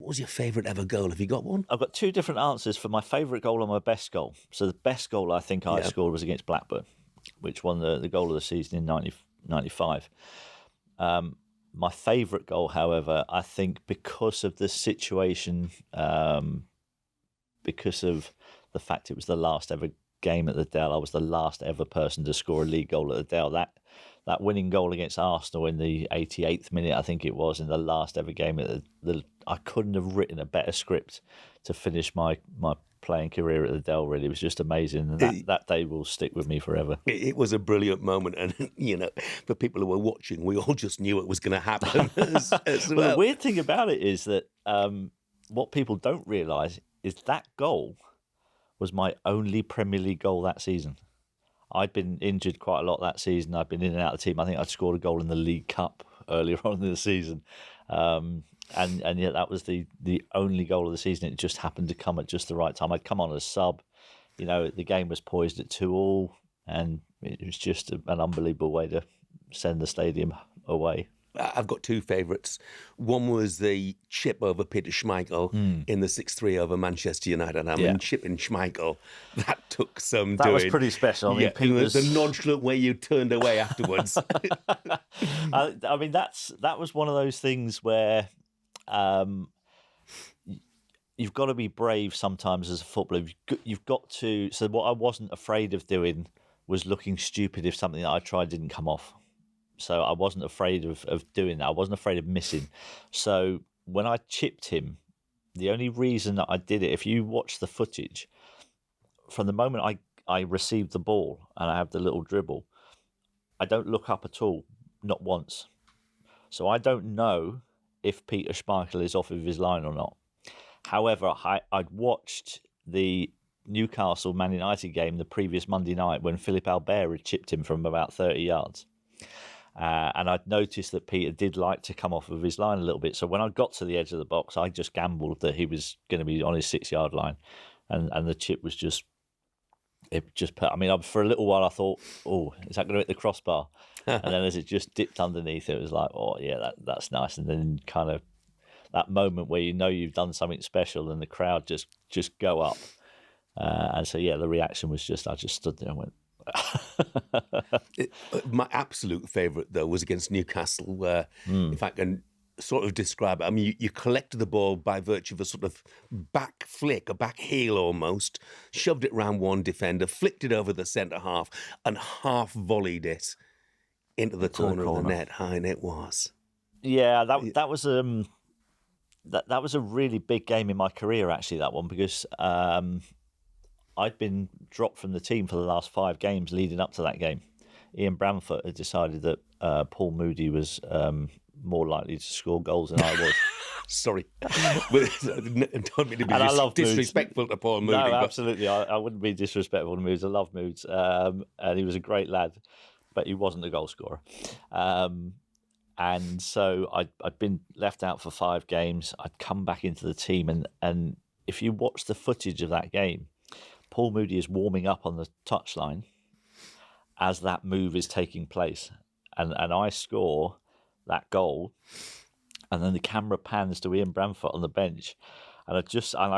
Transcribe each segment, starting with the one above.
was your favourite ever goal? Have you got one? I've got two different answers for my favourite goal and my best goal. So the best goal I think I scored was against Blackburn, which won the goal of the season in 1995. My favourite goal, however, I think because of the situation, because of the fact it was the last ever game at the Dell, I was the last ever person to score a league goal at the Dell. That winning goal against Arsenal in the 88th minute, I think it was, in the last ever game at I couldn't have written a better script to finish my playing career at the Dell, really. It was just amazing. And that day will stick with me forever. It was a brilliant moment. And, for people who were watching, we all just knew it was going to happen as well. Well, the weird thing about it is that what people don't realise is that goal was my only Premier League goal that season. I'd been injured quite a lot that season. I'd been in and out of the team. I think I'd scored a goal in the League Cup earlier on in the season. And yet that was the only goal of the season. It just happened to come at just the right time. I'd come on as sub. The game was poised at 2-2, and it was just an unbelievable way to send the stadium away. I've got two favourites. One was the chip over Peter Schmeichel in the 6-3 over Manchester United. I mean, chipping Schmeichel, that took some doing. That was pretty special. I mean, the nonchalant way you turned away afterwards. I mean, that was one of those things where you've got to be brave sometimes as a footballer. You've got to. So what I wasn't afraid of doing was looking stupid if something that I tried didn't come off. So I wasn't afraid of doing that. I wasn't afraid of missing. So when I chipped him, the only reason that I did it, if you watch the footage, from the moment I received the ball and I have the little dribble, I don't look up at all, not once. So I don't know if Peter Schmeichel is off of his line or not. However, I'd watched the Newcastle Man United game the previous Monday night when Philippe Albert had chipped him from about 30 yards. And I'd noticed that Peter did like to come off of his line a little bit. So when I got to the edge of the box, I just gambled that he was going to be on his 6-yard line. And the chip was just put. I mean, for a little while I thought, oh, is that going to hit the crossbar? And then as it just dipped underneath, it was like, oh, yeah, that's nice. And then kind of that moment where you've done something special and the crowd just go up. And so, yeah, the reaction was I just stood there and went, my absolute favourite, though, was against Newcastle, where, if I can sort of describe it, I mean, you collected the ball by virtue of a sort of back flick, a back heel almost, shoved it round one defender, flicked it over the centre half, and half volleyed it into the corner of the net. And it was. Yeah, that was that was a really big game in my career, actually, that one, because I'd been dropped from the team for the last 5 games leading up to that game. Ian Bramford had decided that Paul Moody was more likely to score goals than I was. Sorry. Don't mean to be disrespectful to Paul Moody. No, absolutely. I wouldn't be disrespectful to Moods. I love Moods. And he was a great lad, but he wasn't a goal scorer. And so I'd been left out for 5 games. I'd come back into the team. And if you watch the footage of that game, Paul Moody is warming up on the touchline as that move is taking place. And I score that goal, and then the camera pans to Ian Bramford on the bench. And I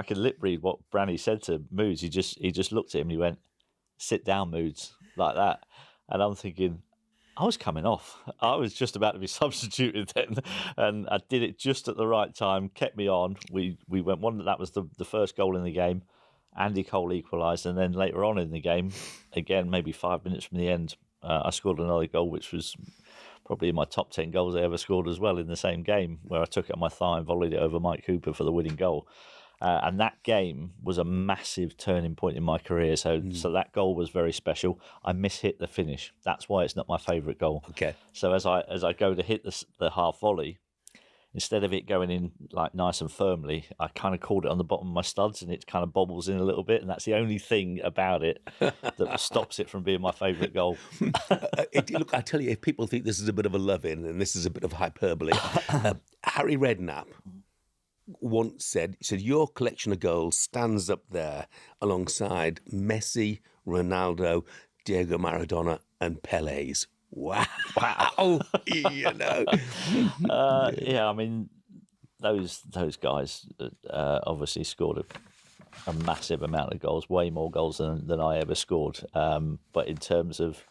could lip read what Branny said to Moods. He just looked at him and he went, "Sit down, Moods," like that. And I'm thinking, I was coming off. I was just about to be substituted then. And I did it just at the right time, kept me on. We went one, that was the first goal in the game. Andy Cole equalised, and then later on in the game, again, maybe 5 minutes from the end, I scored another goal, which was probably in my top 10 goals I ever scored as well in the same game, where I took it on my thigh and volleyed it over Mike Cooper for the winning goal. And that game was a massive turning point in my career. So that goal was very special. I mishit the finish. That's why it's not my favourite goal. Okay. So as I go to hit the half volley, instead of it going in like nice and firmly, I kind of caught it on the bottom of my studs and it kind of bobbles in a little bit. And that's the only thing about it that stops it from being my favourite goal. Look, I tell you, if people think this is a bit of a love-in and this is a bit of hyperbole, Harry Redknapp once said, your collection of goals stands up there alongside Messi, Ronaldo, Diego Maradona and Pele's. Wow. Yeah, I mean, those guys obviously scored a massive amount of goals, way more goals than I ever scored. But in terms of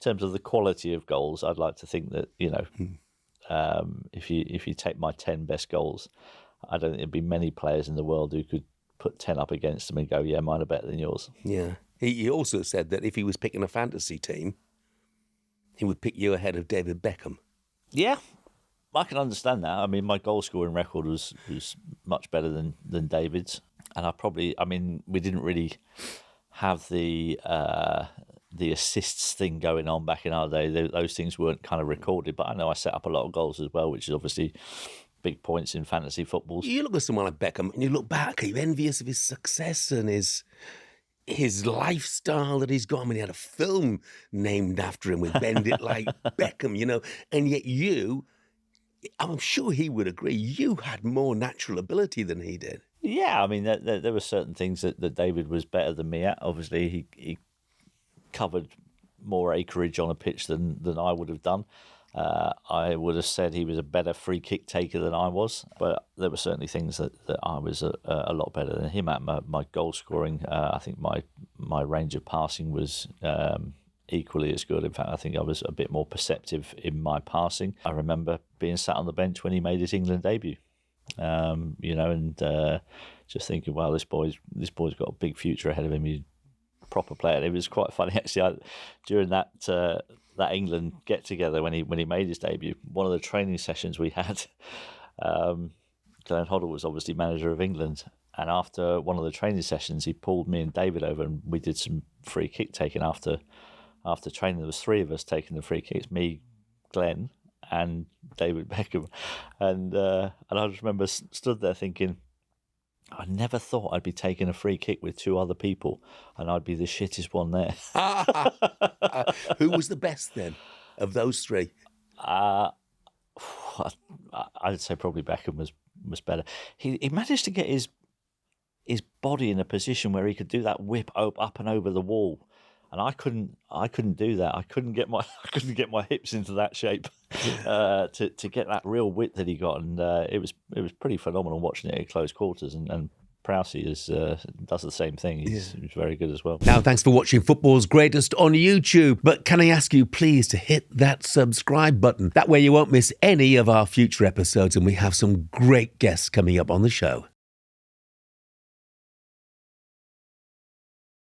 the quality of goals, I'd like to think that, if you take my 10 best goals, I don't think there'd be many players in the world who could put 10 up against them and go, yeah, mine are better than yours. Yeah. He also said that if he was picking a fantasy team, he would pick you ahead of David Beckham. Yeah, I can understand that. I mean, my goal scoring record was much better than David's, and we didn't really have the assists thing going on back in our day. Those things weren't kind of recorded, but I know I set up a lot of goals as well, which is obviously big points in fantasy football. You look at someone like Beckham and you look back, are you envious of his success and his lifestyle that he's got? I mean, he had a film named after him with Bend It Like Beckham, and yet I'm sure he would agree, you had more natural ability than he did. Yeah, I mean, there were certain things that David was better than me at. Obviously, he covered more acreage on a pitch than I would have done. I would have said he was a better free kick taker than I was, but there were certainly things that I was a lot better than him at. My goal scoring, I think my range of passing was equally as good. In fact, I think I was a bit more perceptive in my passing. I remember being sat on the bench when he made his England debut, and just thinking, wow, this boy's got a big future ahead of him. He's a proper player. And it was quite funny actually. During that England get together when he made his debut, one of the training sessions we had, Glenn Hoddle was obviously manager of England, and after one of the training sessions, he pulled me and David over, and we did some free kick taking after training. There was three of us taking the free kicks: me, Glenn, and David Beckham, and I just remember stood there thinking, I never thought I'd be taking a free kick with two other people and I'd be the shittest one there. Who was the best then of those three? I'd say probably Beckham was better. He managed to get his body in a position where he could do that whip up and over the wall, and I couldn't do that. I couldn't get my hips into that shape to get that real width that he got, and it was pretty phenomenal watching it at close quarters. And Prowsey does the same thing. He's very good as well. Now, thanks for watching Football's Greatest on YouTube. But can I ask you please to hit that subscribe button? That way you won't miss any of our future episodes, and we have some great guests coming up on the show.